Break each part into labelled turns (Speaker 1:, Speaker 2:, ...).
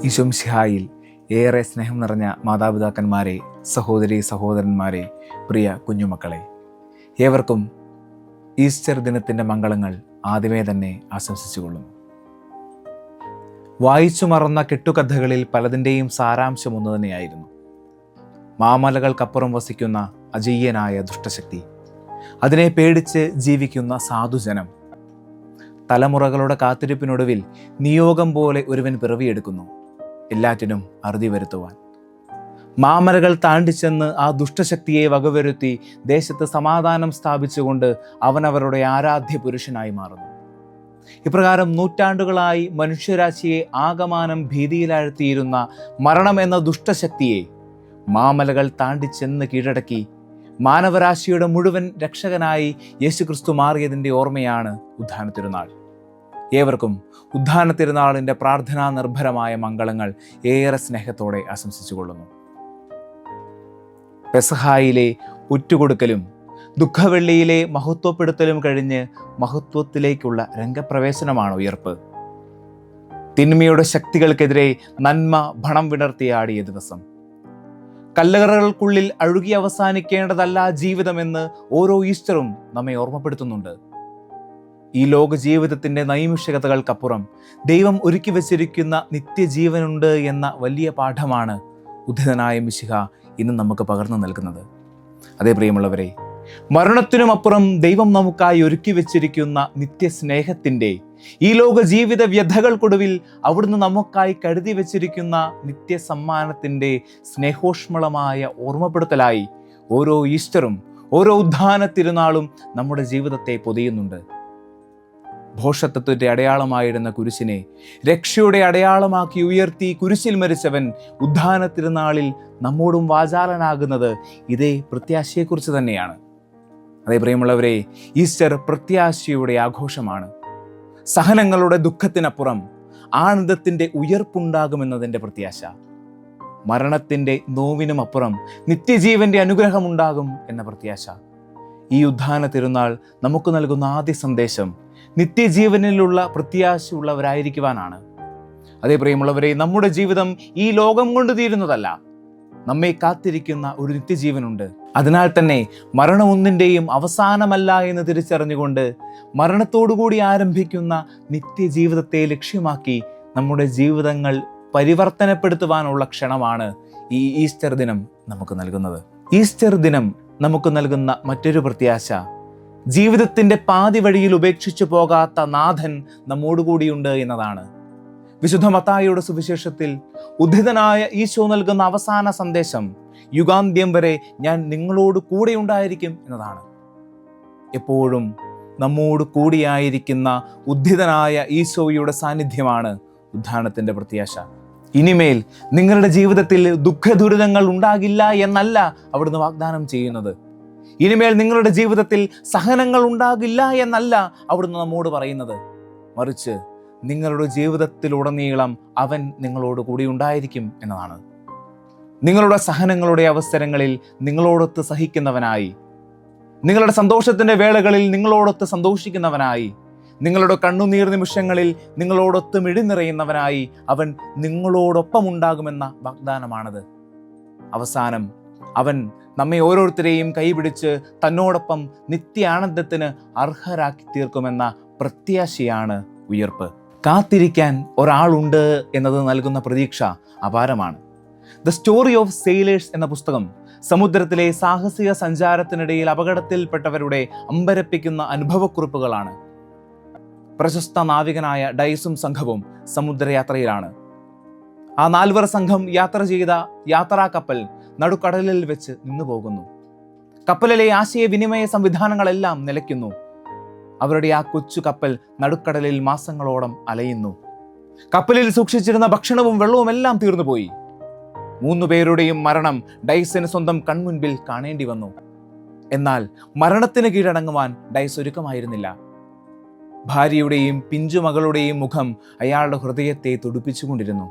Speaker 1: ഈശോമിശിഹായിൽ ഏറെ സ്നേഹം നിറഞ്ഞ മാതാപിതാക്കന്മാരെ, സഹോദരി സഹോദരന്മാരെ, പ്രിയ കുഞ്ഞുമക്കളെ, ഏവർക്കും ഈസ്റ്റർ ദിനത്തിൻ്റെ മംഗളങ്ങൾ ആദ്യമേ തന്നെ ആശംസിച്ചുകൊള്ളുന്നു. വായിച്ചു മറന്ന കെട്ടുകഥകളിൽ പലതിൻ്റെയും സാരാംശം ഒന്നു തന്നെയായിരുന്നു. മാമലകൾക്കപ്പുറം വസിക്കുന്ന അജയ്യനായ ദുഷ്ടശക്തി, അതിനെ പേടിച്ച് ജീവിക്കുന്ന സാധുജനം, തലമുറകളുടെ കാത്തിരിപ്പിനൊടുവിൽ നിയോഗം പോലെ ഒരുവൻ പിറവിയെടുക്കുന്നു, എല്ലാറ്റിനും അറുതി വരുത്തുവാൻ. മാമലകൾ താണ്ടിച്ചെന്ന് ആ ദുഷ്ടശക്തിയെ വകവരുത്തി ദേശത്ത് സമാധാനം സ്ഥാപിച്ചുകൊണ്ട് അവനവരുടെ ആരാധ്യ പുരുഷനായി മാറുന്നു. ഇപ്രകാരം നൂറ്റാണ്ടുകളായി മനുഷ്യരാശിയെ ആകമാനം ഭീതിയിലാഴ്ത്തിയിരുന്ന മരണം എന്ന ദുഷ്ടശക്തിയെ മാമലകൾ താണ്ടിച്ചെന്ന് കീഴടക്കി മാനവരാശിയുടെ മുഴുവൻ രക്ഷകനായി യേശുക്രിസ്തു മാറിയതിൻ്റെ ഓർമ്മയാണ് ഉദ്ധാന തിരുനാൾ. ഏവർക്കും ഉദ്ധാന തിരുനാളിൻ്റെ പ്രാർത്ഥനാ നിർഭരമായ മംഗളങ്ങൾ ഏറെ സ്നേഹത്തോടെ ആശംസിച്ചുകൊള്ളുന്നു. പെസഹായിലെ ഉറ്റുകൊടുക്കലും ദുഃഖവെള്ളിയിലെ മഹത്വപ്പെടുത്തലും കഴിഞ്ഞ് മഹത്വത്തിലേക്കുള്ള രംഗപ്രവേശനമാണ് ഉയർപ്പ്. തിന്മയുടെ ശക്തികൾക്കെതിരെ നന്മ ഭണം വിടർത്തിയാടിയ ദിവസം. കല്ലറകൾക്കുള്ളിൽ അഴുകി അവസാനിക്കേണ്ടതല്ല ജീവിതമെന്ന് ഓരോ ഈസ്റ്ററും നമ്മെ ഓർമ്മപ്പെടുത്തുന്നുണ്ട്. ഈ ലോക ജീവിതത്തിൻ്റെ നൈമിഷികതകൾക്കപ്പുറം ദൈവം ഒരുക്കി വച്ചിരിക്കുന്ന നിത്യജീവനുണ്ട് എന്ന വലിയ പാഠമാണ് ഉദ്ധിതനായ മിശിഹ ഇന്ന് നമുക്ക് പകർന്നു നൽകുന്നത്. അതേ പ്രിയമുള്ളവരെ, മരണത്തിനുമപ്പുറം ദൈവം നമുക്കായി ഒരുക്കി വച്ചിരിക്കുന്ന നിത്യസ്നേഹത്തിൻ്റെ ഈ ലോക ജീവിത വ്യഥകൾക്കൊടുവിൽ അവിടുന്ന് നമുക്കായി കരുതി വച്ചിരിക്കുന്ന നിത്യസമ്മാനത്തിൻ്റെ സ്നേഹോഷ്മളമായ ഓർമ്മപ്പെടുത്തലായി ഓരോ ഈസ്റ്ററും ഓരോ ഉദ്ധാന തിരുനാളും നമ്മുടെ ജീവിതത്തെ പൊതിയുന്നുണ്ട്. ഭോഷത്വത്തിൻ്റെ അടയാളമായിരുന്ന കുരിശിനെ രക്ഷയുടെ അടയാളമാക്കി ഉയർത്തി കുരിശിൽ മരിച്ചവൻ ഉദ്ധാന തിരുനാളിൽ നമ്മോടും വാചാലനാകുന്നത് ഇതേ പ്രത്യാശയെക്കുറിച്ച് തന്നെയാണ്. അതേ പ്രിയമുള്ളവരെ, ഈസ്റ്റർ പ്രത്യാശയുടെ ആഘോഷമാണ്. സഹനങ്ങളുടെ ദുഃഖത്തിനപ്പുറം ആനന്ദത്തിൻ്റെ ഉയർപ്പുണ്ടാകുമെന്നതിൻ്റെ പ്രത്യാശ. മരണത്തിൻ്റെ നോവിനുമപ്പുറം നിത്യജീവൻ്റെ അനുഗ്രഹമുണ്ടാകും എന്ന പ്രത്യാശ. ഈ ഉദ്ധാന തിരുനാൾ നമുക്ക് നൽകുന്ന ആദ്യ സന്ദേശം നിത്യജീവനിലുള്ള പ്രത്യാശയുള്ളവരായിരിക്കുവാനാണ്. അതേ പ്രിയമുള്ളവരെ, നമ്മുടെ ജീവിതം ഈ ലോകം കൊണ്ട് തീരുന്നതല്ല. നമ്മെ കാത്തിരിക്കുന്ന ഒരു നിത്യജീവനുണ്ട്. അതിനാൽ തന്നെ മരണമൊന്നിൻ്റെയും അവസാനമല്ല എന്ന് തിരിച്ചറിഞ്ഞുകൊണ്ട് മരണത്തോടുകൂടി ആരംഭിക്കുന്ന നിത്യജീവിതത്തെ ലക്ഷ്യമാക്കി നമ്മുടെ ജീവിതങ്ങൾ പരിവർത്തനപ്പെടുത്തുവാനുള്ള ക്ഷണമാണ് ഈ ഈസ്റ്റർ ദിനം നമുക്ക് നൽകുന്നത്. ഈസ്റ്റർ ദിനം നമുക്ക് നൽകുന്ന മറ്റൊരു പ്രത്യാശ, ജീവിതത്തിൻ്റെ പാതി വഴിയിൽ ഉപേക്ഷിച്ചു പോകാത്ത നാഥൻ നമ്മോടുകൂടിയുണ്ട് എന്നതാണ്. വിശുദ്ധ മത്തായിയുടെ സുവിശേഷത്തിൽ ഉദ്ധിതനായ ഈശോ നൽകുന്ന അവസാന സന്ദേശം, യുഗാന്ത്യം വരെ ഞാൻ നിങ്ങളോട് കൂടെ ഉണ്ടായിരിക്കും എന്നതാണ്. എപ്പോഴും നമ്മോട് കൂടിയായിരിക്കുന്ന ഉദ്ധിതനായ ഈശോയുടെ സാന്നിധ്യമാണ് ഉദ്ധാനത്തിൻ്റെ പ്രത്യാശ. ഇനിമേൽ നിങ്ങളുടെ ജീവിതത്തിൽ ദുഃഖദുരിതങ്ങൾ ഉണ്ടാകില്ല എന്നല്ല അവിടുന്ന് വാഗ്ദാനം ചെയ്യുന്നത്. ഇനിമേൽ നിങ്ങളുടെ ജീവിതത്തിൽ സഹനങ്ങൾ ഉണ്ടാകില്ല എന്നല്ല അവിടുന്ന് നമ്മോട് പറയുന്നത്. മറിച്ച് നിങ്ങളുടെ ജീവിതത്തിലുടനീളം അവൻ നിങ്ങളോട് കൂടി ഉണ്ടായിരിക്കും എന്നതാണ്. നിങ്ങളുടെ സഹനങ്ങളുടെ അവസരങ്ങളിൽ നിങ്ങളോടൊത്ത് സഹിക്കുന്നവനായി, നിങ്ങളുടെ സന്തോഷത്തിൻ്റെ വേളകളിൽ നിങ്ങളോടൊത്ത് സന്തോഷിക്കുന്നവനായി, നിങ്ങളുടെ കണ്ണുനീർ നിമിഷങ്ങളിൽ നിങ്ങളോടൊത്ത് മിഴിനിറയുന്നവനായി അവൻ നിങ്ങളോടൊപ്പമുണ്ടാകുമെന്ന വാഗ്ദാനമാണത്. അവസാനം അവൻ നമ്മെ ഓരോരുത്തരെയും കൈപിടിച്ച് തന്നോടൊപ്പം നിത്യാനന്ദത്തിന് അർഹരാക്കി തീർക്കുമെന്ന പ്രത്യാശയാണ് ഉയർപ്പ്. കാത്തിരിക്കാൻ ഒരാളുണ്ട് എന്നത് നൽകുന്ന പ്രതീക്ഷ അപാരമാണ്. ദ സ്റ്റോറി ഓഫ് സെയിലേഴ്സ് എന്ന പുസ്തകം സമുദ്രത്തിലെ സാഹസിക സഞ്ചാരത്തിനിടയിൽ അപകടത്തിൽപ്പെട്ടവരുടെ അമ്പരപ്പിക്കുന്ന അനുഭവക്കുറിപ്പുകളാണ്. പ്രശസ്ത നാവികനായ ഡൈസും സംഘവും സമുദ്രയാത്രയിലാണ്. ആ 4 സംഘം യാത്ര ചെയ്ത യാത്രാ കപ്പൽ നടുക്കടലിൽ വെച്ച് നിന്നുപോകുന്നു. കപ്പലിലെ ആശയവിനിമയ സംവിധാനങ്ങളെല്ലാം നിലയ്ക്കുന്നു. അവരുടെ ആ കൊച്ചു കപ്പൽ നടുക്കടലിൽ മാസങ്ങളോളം അലയുന്നു. കപ്പലിൽ സൂക്ഷിച്ചിരുന്ന ഭക്ഷണവും വെള്ളവും എല്ലാം തീർന്നുപോയി. 3 പേരുടെയും മരണം ഡൈസിന് സ്വന്തം കൺമുൻപിൽ കാണേണ്ടി വന്നു. എന്നാൽ മരണത്തിന് കീഴടങ്ങുവാൻ ഡൈസ് ഒരുക്കമായിരുന്നില്ല. ഭാര്യയുടെയും പിഞ്ചുമകളുടെയും മുഖം അയാളുടെ ഹൃദയത്തെ തുടിപ്പിച്ചുകൊണ്ടിരുന്നു.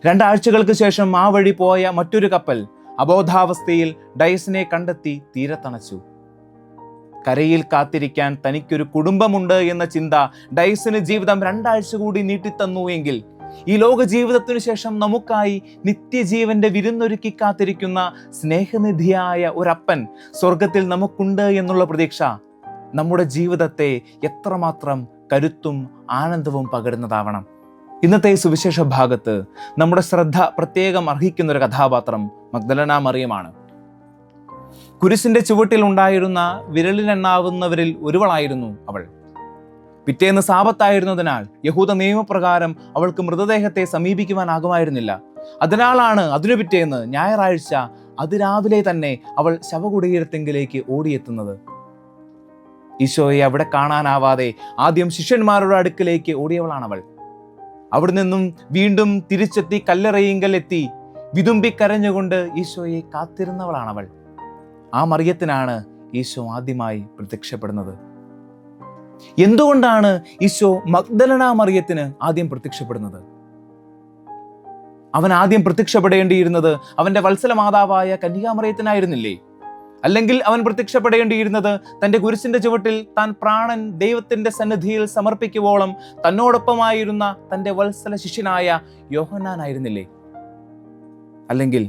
Speaker 1: 2 ആഴ്ചകൾക്ക് ശേഷം ആ വഴി പോയ മറ്റൊരു കപ്പൽ അബോധാവസ്ഥയിൽ ഡൈസിനെ കണ്ടെത്തി തീരത്തണച്ചു. കരയിൽ കാത്തിരിക്കാൻ തനിക്കൊരു കുടുംബമുണ്ട് എന്ന ചിന്ത ഡൈസിന് ജീവിതം 2 ആഴ്ച കൂടി നീട്ടിത്തന്നു എങ്കിൽ ഈ ലോക ജീവിതത്തിനു ശേഷം നമുക്കായി നിത്യജീവന്റെ വിരുന്നൊരുക്കി കാത്തിരിക്കുന്ന സ്നേഹനിധിയായ ഒരപ്പൻ സ്വർഗത്തിൽ നമുക്കുണ്ട് എന്നുള്ള പ്രതീക്ഷ നമ്മുടെ ജീവിതത്തെ എത്രമാത്രം കരുത്തും ആനന്ദവും പകരുന്നതാവണം. ഇന്നത്തെ സുവിശേഷ ഭാഗത്ത് നമ്മുടെ ശ്രദ്ധ പ്രത്യേകം അർഹിക്കുന്ന ഒരു കഥാപാത്രം മഗ്ദലന മറിയമാണ്. കുരിശിന്റെ ചുവട്ടിൽ ഉണ്ടായിരുന്ന വിരലിലെണ്ണാവുന്നവരിൽ ഒരുവളായിരുന്നു അവൾ. പിറ്റേന്ന് സാബത്തായിരുന്നതിനാൽ യഹൂദ നിയമപ്രകാരം അവൾക്ക് മൃതദേഹത്തെ സമീപിക്കുവാനാകുമായിരുന്നില്ല. അതിനാലാണ് അതിനു പിറ്റേന്ന് ഞായറാഴ്ച അതിരാവിലെ തന്നെ അവൾ ശവകുടീരത്തെങ്കിലേക്ക് ഓടിയെത്തുന്നത്. ഈശോയെ അവിടെ കാണാനാവാതെ ആദ്യം ശിഷ്യന്മാരുടെ അടുക്കിലേക്ക് ഓടിയവളാണവൾ. അവിടെ നിന്നും വീണ്ടും തിരിച്ചെത്തി കല്ലറയിങ്കൽ എത്തി വിതുമ്പിക്കരഞ്ഞുകൊണ്ട് ഈശോയെ കാത്തിരുന്നവളാണവൾ. ആ മറിയത്തിനാണ് ഈശോ ആദ്യമായി പ്രത്യക്ഷപ്പെടുന്നത്. എന്തുകൊണ്ടാണ് ഈശോ മഗ്ദലന മറിയത്തിന് ആദ്യം പ്രത്യക്ഷപ്പെടുന്നത്? അവൻ ആദ്യം പ്രത്യക്ഷപ്പെടേണ്ടിയിരുന്നത് അവന്റെ വത്സല മാതാവായ കന്യകാമറിയത്തിനായിരുന്നില്ലേ? അല്ലെങ്കിൽ അവൻ പ്രത്യക്ഷപ്പെടേണ്ടിയിരുന്നത് തൻ്റെ കുരിശിന്റെ ചുവട്ടിൽ താൻ പ്രാണൻ ദൈവത്തിന്റെ സന്നിധിയിൽ സമർപ്പിക്കുവോളം തന്നോടൊപ്പമായിരുന്ന തൻ്റെ വത്സല ശിഷ്യനായ യോഹന്നാനായിരുന്നില്ലേ? അല്ലെങ്കിൽ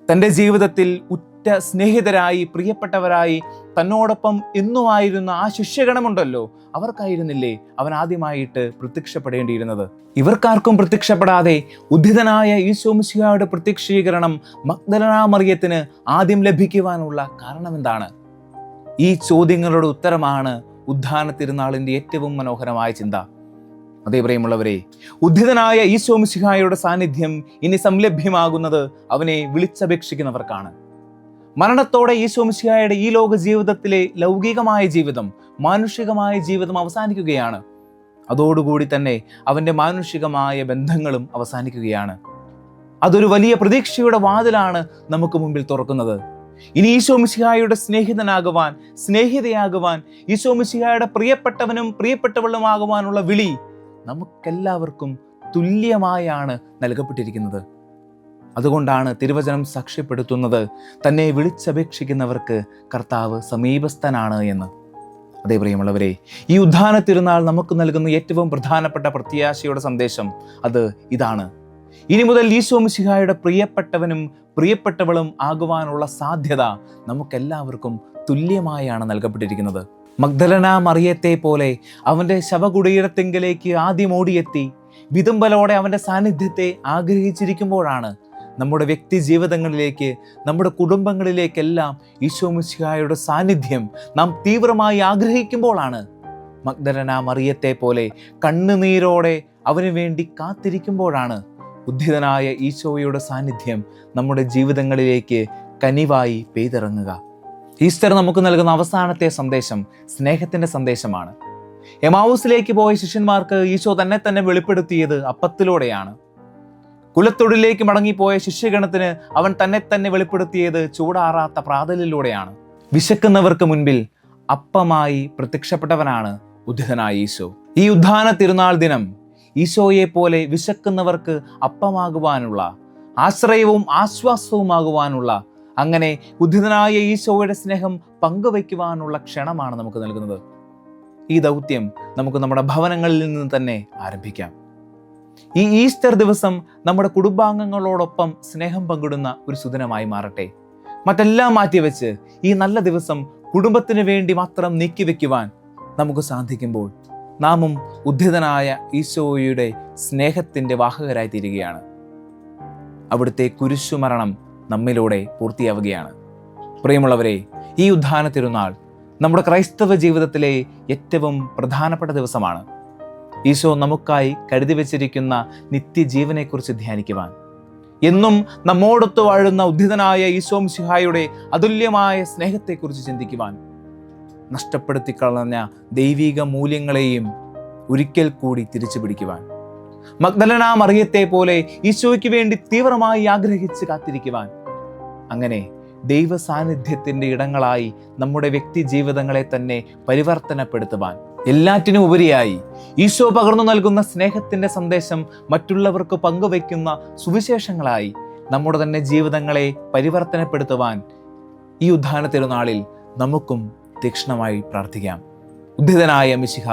Speaker 1: തൻ്റെ ജീവിതത്തിൽ ഉറ്റ സ്നേഹിതരായി പ്രിയപ്പെട്ടവരായി തന്നോടൊപ്പം എന്നുമായിരുന്ന ആ ശിഷ്യഗണമുണ്ടല്ലോ, അവർക്കായിരുന്നില്ലേ അവൻ ആദ്യമായിട്ട് പ്രത്യക്ഷപ്പെടേണ്ടിയിരുന്നത്? ഇവർക്കാർക്കും പ്രത്യക്ഷപ്പെടാതെ ഉദ്ധിതനായ ഈശോ മിശിഹായുടെ പ്രത്യക്ഷീകരണം മഗ്ദലന മറിയത്തിന് ആദ്യം ലഭിക്കുവാനുള്ള കാരണം എന്താണ്? ഈ ചോദ്യങ്ങളുടെ ഉത്തരമാണ് ഉദ്ധാന തിരുനാളിന്റെ ഏറ്റവും മനോഹരമായ ചിന്ത. അതേ പ്രിയമുള്ളവരെ, ഉദ്ധിതനായ ഈശോ മിശിഹായുടെ സാന്നിധ്യം ഇനി സംലഭ്യമാകുന്നത് അവനെ വിളിച്ചപേക്ഷിക്കുന്നവർക്കാണ്. മരണത്തോടെ ഈശോ മിശിഹായുടെ ഈ ലോക ജീവിതത്തിലെ ലൗകികമായ ജീവിതം, മാനുഷികമായ ജീവിതം അവസാനിക്കുകയാണ്. അതോടുകൂടി തന്നെ അവൻ്റെ മാനുഷികമായ ബന്ധങ്ങളും അവസാനിക്കുകയാണ്. അതൊരു വലിയ പ്രതീക്ഷയുടെ വാതിലാണ് നമുക്ക് മുമ്പിൽ തുറക്കുന്നത്. ഇനി ഈശോ മിശിഹായുടെ സ്നേഹിതനാകുവാൻ, സ്നേഹിതയാകുവാൻ, ഈശോ മിശിഹായുടെ പ്രിയപ്പെട്ടവനും പ്രിയപ്പെട്ടവളുമാകുവാനുള്ള വിളി നമുക്കെല്ലാവർക്കും തുല്യമായാണ് നൽകപ്പെട്ടിരിക്കുന്നത്. അതുകൊണ്ടാണ് തിരുവചനം സാക്ഷ്യപ്പെടുത്തുന്നത് തന്നെ വിളിച്ചപേക്ഷിക്കുന്നവർക്ക് കർത്താവ് സമീപസ്ഥനാണ് എന്ന്. അതേ പ്രിയമുള്ളവരെ, ഈ ഉദ്ധാന തിരുനാൾ നമുക്ക് നൽകുന്ന ഏറ്റവും പ്രധാനപ്പെട്ട പ്രത്യാശയുടെ സന്ദേശം അത് ഇതാണ്. ഇനി മുതൽ ഈശോ മിശിഹായുടെ പ്രിയപ്പെട്ടവനും പ്രിയപ്പെട്ടവളും ആകുവാനുള്ള സാധ്യത നമുക്കെല്ലാവർക്കും തുല്യമായാണ് നൽകപ്പെട്ടിരിക്കുന്നത്. മഗ്ദലന മറിയത്തെ പോലെ അവൻ്റെ ശവകുടീരത്തെങ്കിലേക്ക് ആദ്യം ഓടിയെത്തി വിതുമ്പലോടെ അവൻ്റെ സാന്നിധ്യത്തെ ആഗ്രഹിച്ചിരിക്കുമ്പോഴാണ് നമ്മുടെ വ്യക്തി ജീവിതങ്ങളിലേക്ക്, നമ്മുടെ കുടുംബങ്ങളിലേക്കെല്ലാം ഈശോ മിശിഹായുടെ സാന്നിധ്യം നാം തീവ്രമായി ആഗ്രഹിക്കുമ്പോഴാണ്, മഗ്ദലന മറിയത്തെ പോലെ കണ്ണുനീരോടെ അവന് വേണ്ടി കാത്തിരിക്കുമ്പോഴാണ് ഉദ്ധിതനായ ഈശോയുടെ സാന്നിധ്യം നമ്മുടെ ജീവിതങ്ങളിലേക്ക് കനിവായി പെയ്തിറങ്ങുക. ഈസ്റ്റർ നമുക്ക് നൽകുന്ന അവസാനത്തെ സന്ദേശം സ്നേഹത്തിൻ്റെ സന്ദേശമാണ്. എമാവൂസിലേക്ക് പോയ ശിഷ്യന്മാർക്ക് ഈശോ തന്നെ വെളിപ്പെടുത്തിയത് അപ്പത്തിലൂടെയാണ്. കുലത്തൊഴിലേക്ക് മടങ്ങിപ്പോയ ശിഷ്യഗണത്തിന് അവൻ തന്നെ വെളിപ്പെടുത്തിയത് ചൂടാറാത്ത പ്രാതലിലൂടെയാണ്. വിശക്കുന്നവർക്ക് മുൻപിൽ അപ്പമായി പ്രത്യക്ഷപ്പെട്ടവനാണ് ഉദ്ധിതനായ ഈശോ. ഈ ഉദ്ധാന തിരുനാൾ ദിനം ഈശോയെ പോലെ വിശക്കുന്നവർക്ക് അപ്പമാകുവാനുള്ള, ആശ്രയവും ആശ്വാസവുമാകുവാനുള്ള, അങ്ങനെ ഉദ്ധിതനായ ഈശോയുടെ സ്നേഹം പങ്കുവയ്ക്കുവാനുള്ള ക്ഷണമാണ് നമുക്ക് നൽകുന്നത്. ഈ ദൗത്യം നമുക്ക് നമ്മുടെ ഭവനങ്ങളിൽ നിന്ന് തന്നെ ആരംഭിക്കാം. ഈ ഈസ്റ്റർ ദിവസം നമ്മുടെ കുടുംബാംഗങ്ങളോടൊപ്പം സ്നേഹം പങ്കിടുന്ന ഒരു സുദിനമായി മാറട്ടെ. മറ്റെല്ലാം മാറ്റിവെച്ച് ഈ നല്ല ദിവസം കുടുംബത്തിന് വേണ്ടി മാത്രം നീക്കിവെക്കുവാൻ നമുക്ക് സാധിക്കുമ്പോൾ നാമും ഉദ്ധിതനായ ഈശോയുടെ സ്നേഹത്തിൻ്റെ വാഹകരായി തീരുകയാണ്. അവിടുത്തെ കുരിശുമരണം നമ്മിലൂടെ പൂർത്തിയാവുകയാണ്. പ്രിയമുള്ളവരെ, ഈ ഉദ്ധാന തിരുനാൾ നമ്മുടെ ക്രൈസ്തവ ജീവിതത്തിലെ ഏറ്റവും പ്രധാനപ്പെട്ട ദിവസമാണ്. ഈശോ നമുക്കായി കരുതി വച്ചിരിക്കുന്ന നിത്യജീവനെക്കുറിച്ച് ധ്യാനിക്കുവാൻ, എന്നും നമ്മോടൊത്ത് വാഴുന്ന ഉദ്ധിതനായ ഈശോ മിശിഹായുടെ അതുല്യമായ സ്നേഹത്തെക്കുറിച്ച് ചിന്തിക്കുവാൻ, നഷ്ടപ്പെടുത്തി കളഞ്ഞ ദൈവിക മൂല്യങ്ങളെയും ഒരിക്കൽ കൂടി തിരിച്ചു പിടിക്കുവാൻ, മഗ്ദലന മറിയത്തെ പോലെ ഈശോയ്ക്ക് വേണ്ടി തീവ്രമായി ആഗ്രഹിച്ച് കാത്തിരിക്കുവാൻ, അങ്ങനെ ദൈവ സാന്നിധ്യത്തിൻ്റെ ഇടങ്ങളായി നമ്മുടെ വ്യക്തി ജീവിതങ്ങളെ തന്നെ പരിവർത്തനപ്പെടുത്തുവാൻ, എല്ലാറ്റിനും ഉപരിയായി ഈശോ പകർന്നു നൽകുന്ന സ്നേഹത്തിൻ്റെ സന്ദേശം മറ്റുള്ളവർക്ക് പങ്കുവയ്ക്കുന്ന സുവിശേഷങ്ങളായി നമ്മുടെ തന്നെ ജീവിതങ്ങളെ പരിവർത്തനപ്പെടുത്തുവാൻ ഈ ഉദ്ധാന തിരുനാളിൽ നമുക്കും തീക്ഷ്ണമായി പ്രാർത്ഥിക്കാം. ഉദ്ധിതനായ മിശിഹ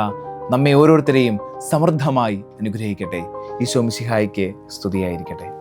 Speaker 1: നമ്മെ ഓരോരുത്തരെയും സമൃദ്ധമായി അനുഗ്രഹിക്കട്ടെ. ഈശോ മിശിഹായ്ക്ക് സ്തുതിയായിരിക്കട്ടെ.